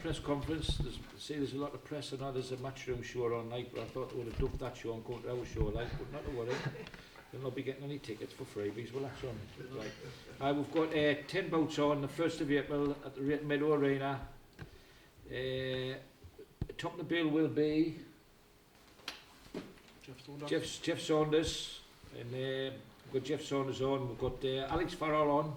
press conference. There's a lot of press. I know there's a matchroom show on night, but I thought they would have dumped that show and gone to our show like, but not to worry. They'll not be getting any tickets for freebies. Well, that's on. Right. We've got 10 bouts on the 1st of April at the Meadow Arena. Top of the bill will be Jeff Saunders, and we've got Jeff Saunders on. We've got Alex Farrell on.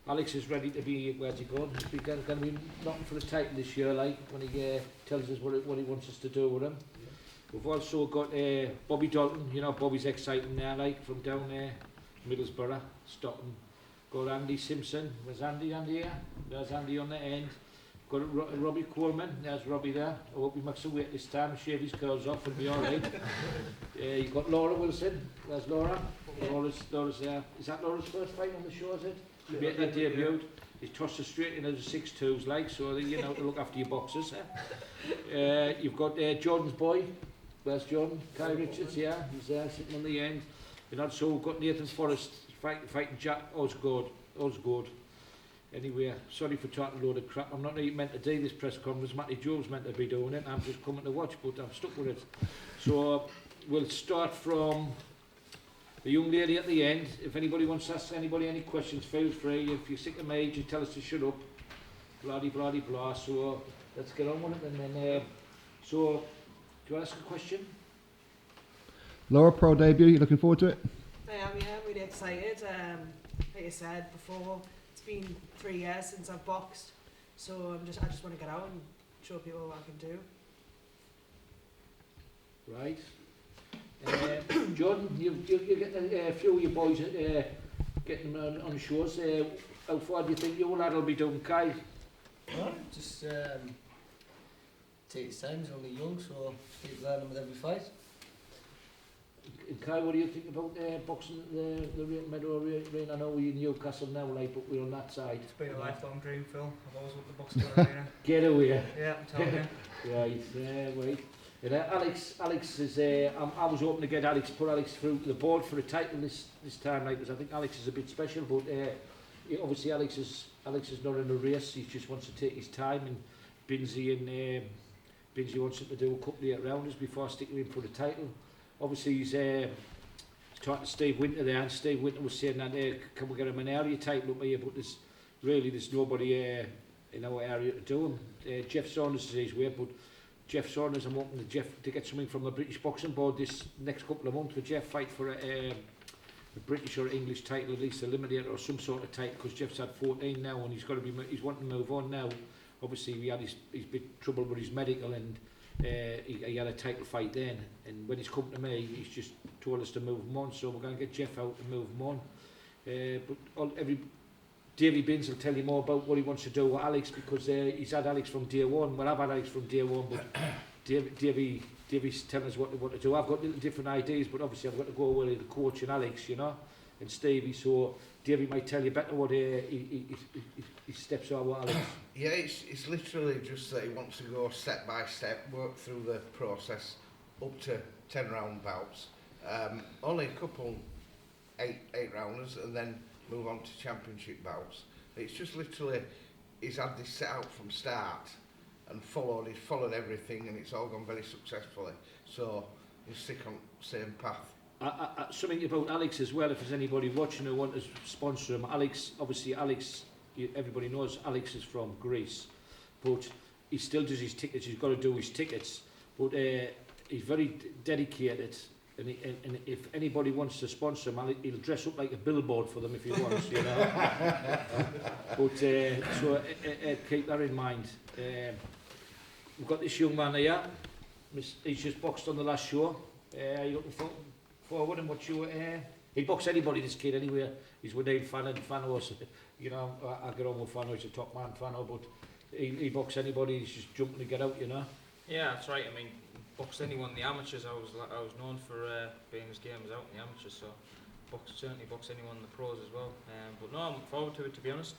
Alex is ready to be, where's he going? He's going to be knocking for the title this year, like, when he tells us what he wants us to do with him. Yeah. We've also got Bobby Dalton, you know, Bobby's exciting there, like, from down there, Middlesbrough, Stockton. Got Andy Simpson. Where's Andy? Andy here? There's Andy on the end. Got Robbie Colman. There's Robbie there. I hope he makes a weight this time, shave his curls off and be alright. You've got Laura Wilson. Where's Laura? Yeah. Laura's there. Is that Laura's first fight on the show, is it? He made that debut. He's tossed her straight into the 6-2s, like, so you know to look after your boxers. You've got Jordan's boy. Where's Jordan? Kai Richards, yeah, he's there sitting on the end. And also we've got Nathan Forrest fighting Jack Osgood. Anyway, sorry for talking a load of crap. I'm not really meant to do this press conference. Matty Jove's meant to be doing it. I'm just coming to watch, but I'm stuck with it. So we'll start from the young lady at the end. If anybody wants to ask anybody any questions, feel free. If you're sick of me, just tell us to shut up. Blah, blah, blah, blah. So let's get on with it. And then, so, do you want to ask a question? Laura, pro debut, you looking forward to it? I am, yeah, really excited. Like I said before, it's been 3 years since I've boxed. So I just want to get out and show people what I can do. Right. Jordan, you're getting a few of your boys getting them on shows. How far do you think your lad will be doing, Kai? Well, just take his time, he's only young, so keep learning with every fight. And Kai, what do you think about boxing at the Meadow Arena? I know we're in Newcastle now, like, but we're on that side. It's been a lifelong dream, Phil. I've always wanted to box at the arena. Get away. Yeah, I'm telling you. Right, right. And Alex is. I was hoping to get put Alex through the board for a title this time, like, because I think Alex is a bit special. But obviously Alex is not in a race. He just wants to take his time. And Binsey wants him to do a couple of rounders before sticking him for the title. Obviously he's talking to Steve Winter there, and Steve Winter was saying that can we get him an area title up here? But there's nobody in our area to do him. Jeff Saunders is his way, but Jeff Saunders, I'm hoping to get something from the British Boxing Board this next couple of months with Jeff fight for a British or English title, at least eliminator or some sort of title, because Jeff's had 14 now and he's wanting to move on now. Obviously he had his bit trouble with his medical, and he had a title fight then, and when he's come to me he's just told us to move him on, so we're going to get Jeff out and move him on. Davey Binns will tell you more about what he wants to do with Alex, because he's had Alex from day one. Well, I've had Alex from day one, but Davey's telling us what to do. I've got little different ideas, but obviously I've got to go with the coach and Alex, you know, and Stevie. So Davey might tell you better what his steps are with Alex. Yeah, it's literally just that he wants to go step by step, work through the process up to 10 round bouts. Only a couple 8 rounders, and then move on to championship bouts. It's just literally, he's had this set out from start and he's followed everything, and it's all gone very successfully. So he'll stick on the same path. Something about Alex as well, if there's anybody watching who wants to sponsor him. Alex, everybody knows Alex is from Greece, but he still does his tickets. He's got to do his tickets, but he's very dedicated. And if anybody wants to sponsor him, he'll dress up like a billboard for them if he wants, you know. But so keep that in mind. We've got this young man here. He's just boxed on the last show. Are you looking forward and what you? He'd box anybody, this kid, anyway. He's with Neil Fano's, you know. I get on with Fano. He's a top man, Fano, but he box anybody. He's just jumping to get out, you know. Yeah, that's right. I mean, boxed anyone in the amateurs. I was known for being as game as out in the amateurs, so certainly box anyone in the pros as well. But no, I'm looking forward to it, to be honest.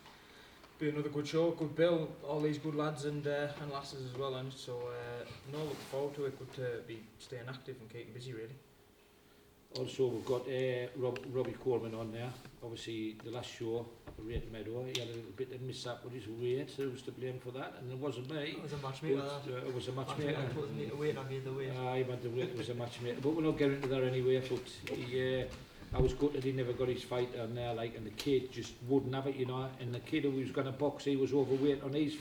Be another good show, good bill, all these good lads and lasses as well, and so no, looking forward to it. Good to be staying active and keeping busy, really. Also, we've got Robbie Colman on there. Obviously, the last show up at Rayton Meadow, he had a little bit of mishap with his weight, so who's to blame for that? And it wasn't me. It was a matchmaker. It was a matchmaker. I told me to wait, I made the weight. I made the weight, it was a matchmaker. But we're not getting into that anyway. But he, I was gutted he never got his fight on there, like, and the kid just wouldn't have it, you know. And the kid who was going to box, he was overweight on his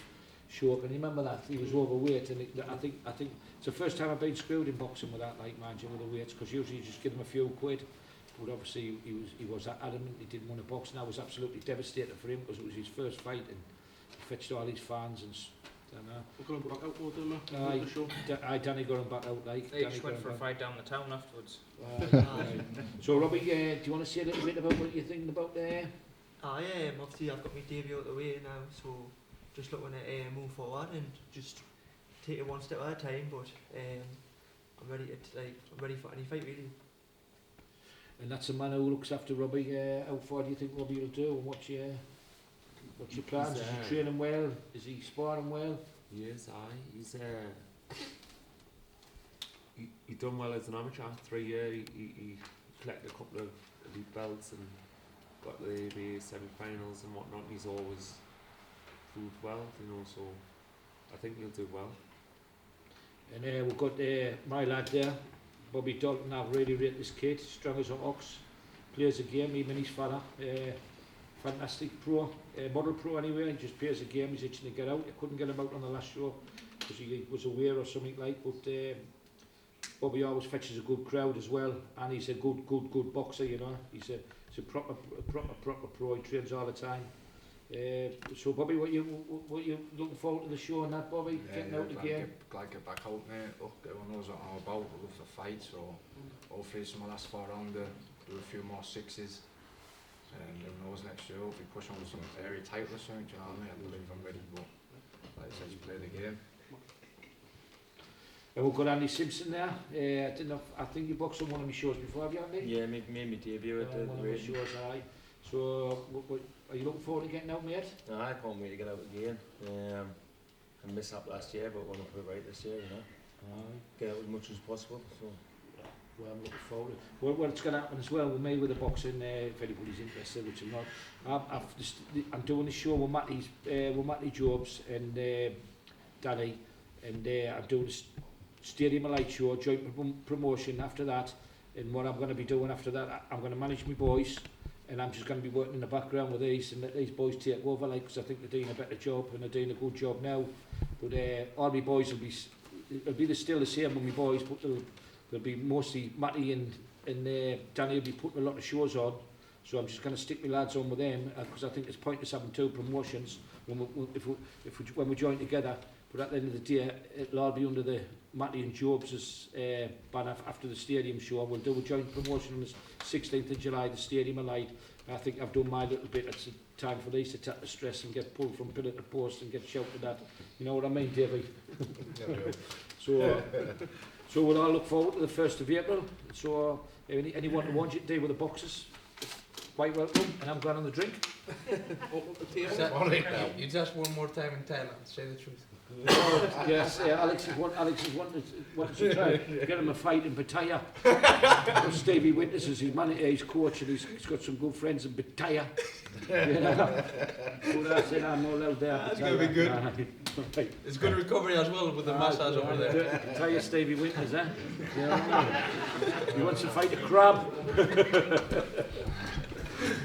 show. Can you remember that? He was overweight, and I think it's the first time I've been screwed in boxing with that, like, mind you, with the weights, because usually you just give him a few quid. But obviously he was adamant he didn't want to box, and I was absolutely devastated for him because it was his first fight, and he fetched all his fans and We're going to back out more, didn't we? Danny got him back out, like. They just went for a fight down the town afterwards. So Robbie, do you want to say a little bit about what you're thinking about there? Obviously I've got my debut out the way now, so just looking at move forward and just take it one step at a time. But I'm ready to I'm ready for any fight really. And that's a man who looks after Robbie. How far do you think Robbie will do? And what's your plans? Is he training well? Is he sparring well? Yes, he's he done well as an amateur. 3 years, he collected a couple of elite belts and got the ABA semi-finals and whatnot. And he's always proved well, you know. So I think he'll do well. And we've got my lad there, Bobby Dalton. I really rate this kid, strong as an ox, plays a game, even his father, fantastic pro, model pro anyway, he just plays a game, he's itching to get out. I couldn't get him out on the last show because he was aware or something like, but Bobby always fetches a good crowd as well, and he's a good boxer, you know. He's a proper pro, he trains all the time. So Bobby, what you looking forward to the show and that, Bobby? Getting out again? Glad to get back out, mate. Look, everyone knows what I'm about. I love the fight, so hopefully it's my last 4 rounder, do a few more 6s. And everyone knows next year, hopefully push on some area title or something, do you know what I mean? I believe I'm ready, but like I said, you play the game. And we've got Andy Simpson there. I think you boxed on one of my shows before, have you, Andy? Yeah, made my debut at the one of my shows, aye. So, are you looking forward to getting out, mate? No, I can't wait to get out again. I missed up last year, but I want to put it right this year, you know. Get out as much as possible. So. Well, I'm looking forward to it. What's going to happen as well with me with the boxing, if anybody's interested, which I'm not. I'm doing the show with Matty Jobs and Danny, and I'm doing a Stadium of Light show, joint promotion after that. And what I'm going to be doing after that, I'm going to manage my boys, and I'm just going to be working in the background with these, and let these boys take over, like, because I think they're doing a better job, and they're doing a good job now. But all my boys will be still the same with my boys, but there'll be mostly Matty and Danny will be putting a lot of shows on, so I'm just going to stick my lads on with them, because I think it's pointless having 2 promotions when we join together. But at the end of the day, it'll all be under the Matty and Jobs' banner after the stadium show. We'll do a joint promotion on the 16th of July, the Stadium of Light. I think I've done my little bit. It's time for these to take the stress and get pulled from pillar to post and get shouted at. You know what I mean, Davey? So we'll all look forward to the 1st of April. So anyone who wants you to deal with the boxers, quite welcome. And I'm going on the drink. Open up the table. You just one more time in Thailand, say the truth. Yes, Alex is wanting to try to get him a fight in Pattaya. Stevie Winters is his coach, and he's got some good friends in Pattaya. So I said, I'm all out there. That's going to be good. It's good recovery as well with the massage over there. Pattaya Stevie Winters, eh? He wants to fight a crab.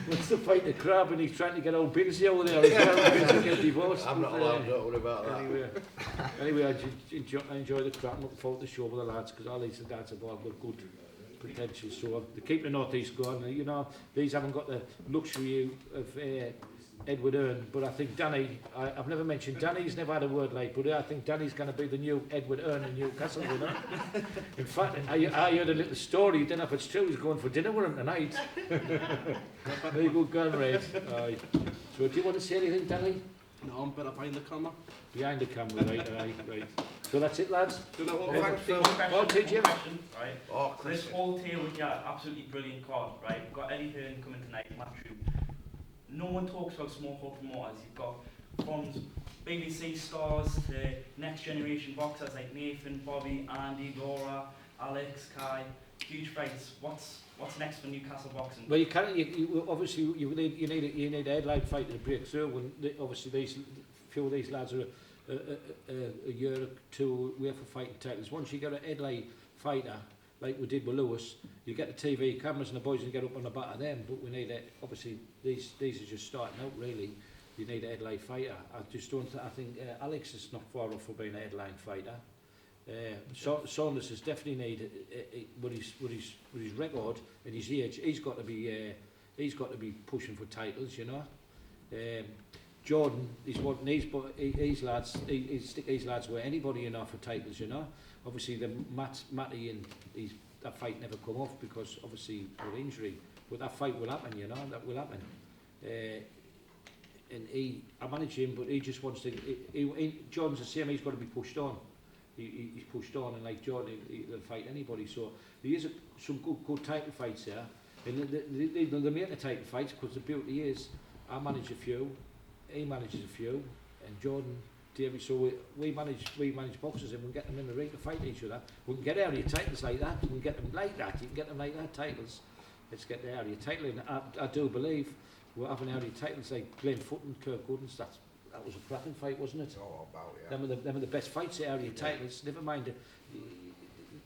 Wants to fight the crab, and he's trying to get old Binsey over there as well. Binsey get divorced. I'm not allowed, don't worry about that. Anyway, I enjoy the crap. I'm looking forward to the show with the lads, because all these lads have all got good potential. So they keep the North East going. You know, these haven't got the luxury of Edward Earn, but I think Danny, I've never mentioned Danny, he's never had a word like, but I think Danny's going to be the new Edward Earn in Newcastle, you know. In fact, I heard a little story, I don't know if it's true, he's going for dinner with him tonight. Very good girl, Ray. So do you want to say anything, Danny? No, I'm better behind the camera. Behind the camera, right. So that's it, lads. Thanks, Phil. Well, TJ. Right. Oh, So this whole tale with your absolutely brilliant card, right? We've got Eddie Hearn coming tonight, Matthew. No one talks about small hall promoters. You've got from BBC stars to next generation boxers like Nathan, Bobby, Andy, Laura, Alex, Kai, huge fights. What's next for Newcastle boxing? Well, obviously you need a headline fighter to break through. When obviously few of these lads are a year or two away for fighting titles. Once you get a headline fighter like we did with Lewis, you get the TV cameras and the boys can get up on the back of them. But we need obviously these are just starting out really. You need a headline fighter. I just don't. I think Alex is not far off for being a headline fighter. Saunders has definitely need with his record and his age. He's got to be pushing for titles, you know. Jordan, he's wanting these lads. He stick these lads where anybody, you know, for titles, you know. Obviously the Matty and that fight never come off because obviously of injury. But that fight will happen, you know. That will happen. And I manage him, but he just wants to. Jordan's the same. He's got to be pushed on. He's pushed on, and like Jordan, he'll fight anybody. So there is some good title fights there. And they make the title fights because the beauty is, I manage a few, he manages a few, and Jordan, David. So we manage boxers, and we get them in the ring to fight each other. We can get area titles like that. We can get them like that. You can get them like that titles. Let's get the area title. And I do believe we're having area titles like Glenn Foot and Kirk Goodens. That was a cracking fight, wasn't it? It's all about, yeah. Them are the best fights, area titles. Never mind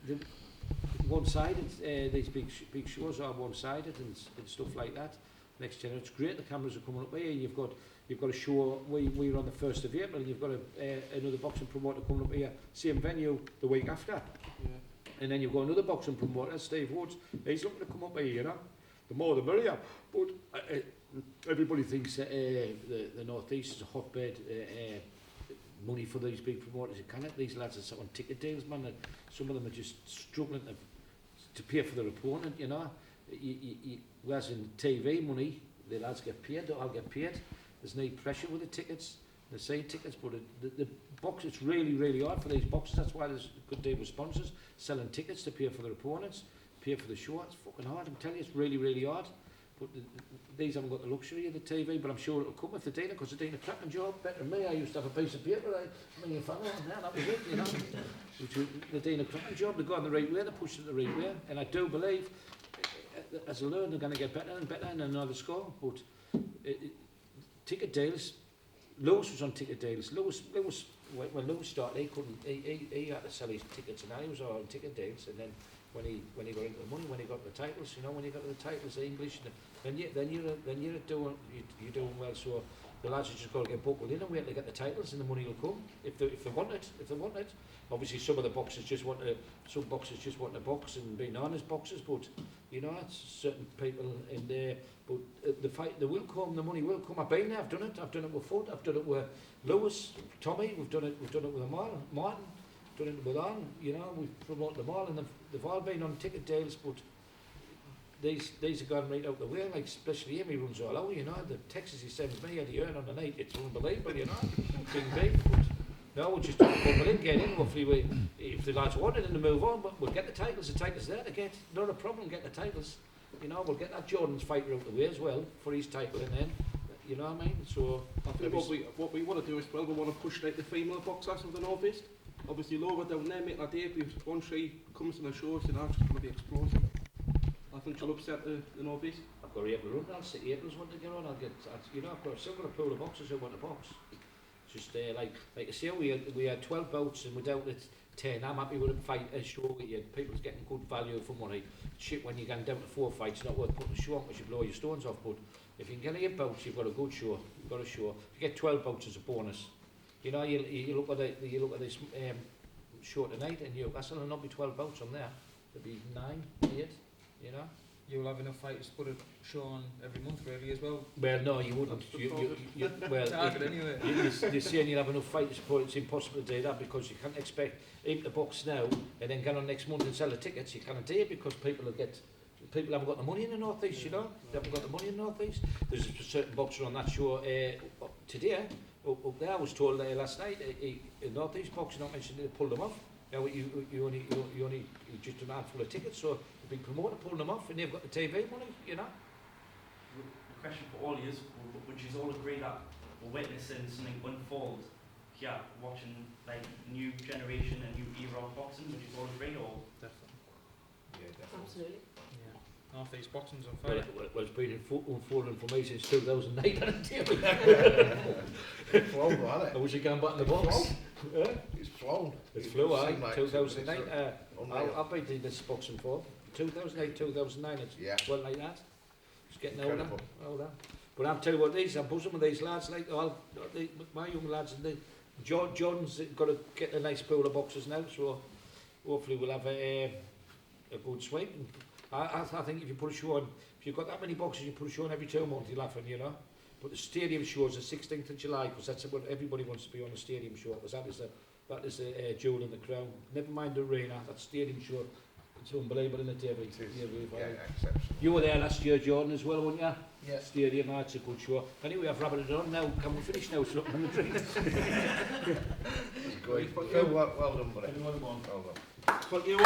the one-sided. These big shows are one-sided and stuff like that. Next year, it's great. The cameras are coming up here. You've got a show. We're on the 1st of April. And you've got another boxing promoter coming up here, same venue the week after. Yeah. And then you've got another boxing promoter, Steve Woods. He's looking to come up here, you know. The more the merrier. But everybody thinks the North East is a hotbed. Money for these big promoters. You can't. These lads are on ticket deals, man. Some of them are just struggling to pay for their opponent, you know. Whereas in TV money, the lads get paid, I'll get paid. There's no pressure with the tickets, the same tickets, but the box, it's really, really hard for these boxers. That's why there's a good deal with sponsors selling tickets to pay for their opponents, pay for the show. It's fucking hard, I'm telling you, it's really, really hard. But these haven't got the luxury of the TV, but I'm sure it'll come with the Dana, because they're doing a cracking job, better than me. I used to have a piece of paper, I mean, fan on there, that was it, you know. They're doing a cracking job, they're going the right way, they're pushing it the right way, and I do believe, as a learner, they're going to get better and better in another score. But ticket deals, Lewis was on ticket deals. Lewis, when Lewis started, he had to sell his tickets, and he was on ticket deals, and then when he got into the money, when he got the titles, you know, when he got the titles, the English, then you're doing well. So the lads have just got to get buckled in and wait to get the titles, and the money will come if they want it. Obviously, some of the boxers just want to box and be known as boxers, but you know, it's certain people in there. But the fight, they will come, the money will come. I've been there, I've done it with Foot, I've done it with Lewis, Tommy, we've done it with them all, Martin. Done it with on, you know, we've promoted them all, and they've all been on ticket deals, but these have gone right out the way, like especially him, he runs all out, you know, the texts he sends me at the earn on the night, it's unbelievable, you know, being big, but no, we'll just couple in, get in, hopefully if the lads want it and they move on, but we'll get the titles there to get, not a problem, get the titles, you know, we'll get that Jordan's fighter out the way as well, for his title, and then, you know what I mean, so... I think what we want to do as well, we want to push like the female boxers of the North East. Obviously Laura down there make that debut. Once she comes to the show, she's going to be explosive. I think she'll upset the North East. I've got April run, I'll see April's want to get on, you know, I've still got a pool of boxers who want to box. Just like I say, we had 12 bouts and without it 10, I'm happy with a fight, a show with you. People's getting good value for money. Shit, when you're going down to 4 fights, it's not worth putting a show on because you blow your stones off, but if you can get 8 bouts, you've got a good show, you've got a show. If you get 12 bouts as a bonus, you know, you look at this show tonight, and there'll not be 12 bouts on there. There'll be 9, 8, you know. You'll have enough fighters to put a show on every month, really, as well. Well, no, you wouldn't. You're saying you'll have enough fighters, but it's impossible to do that because you can't expect him to box now and then get on next month and sell the tickets. You can't do it because people haven't got the money in the North East, you know. They haven't got the money in the North East. There's a certain boxer on that show today. Up there, I was told last night, in North East boxing, not mentioned they pulled them off. Now you only just a handful of tickets, so the big promoter pulled them off, and they've got the TV money, you know. The question for all of you is, would you all agree that we're witnessing something unfold here, watching like new generation and new era of boxing? Would you all agree, or? Definitely. Yeah, definitely. Absolutely. Yeah. Half these boxing's on Well, fire. it's been unfolding for me since 2008, hasn't it? Flown, hasn't I it? wish I'd gone back in the box. It's flown. It's flew out, Seemed like 2008. unreal. I've been doing this boxing for 2008, 2009. It's Yeah. well like that. It's getting older. Incredible. Older. But I'm telling you what, I'm buzzing with these lads, like all my young lads, and John's got to get a nice pool of boxers now, so hopefully we'll have a good sweep. And I think if you put a show on, if you've got that many boxers, you put a show on every 2 months, you're laughing, you know. But the stadium show is the 16th of July, because that's what everybody wants to be on the stadium show, because that is the jewel in the crown. Never mind the arena, that stadium show, it's unbelievable, isn't it, David? Yeah, exceptional. You were there last year, Jordan, as well, weren't you? Yeah. Stadium, it's a good show. Anyway, I've wrapped it on now. Can we finish now? So I'm It's great. Well done, buddy. Anyone want? Well done. Thank you.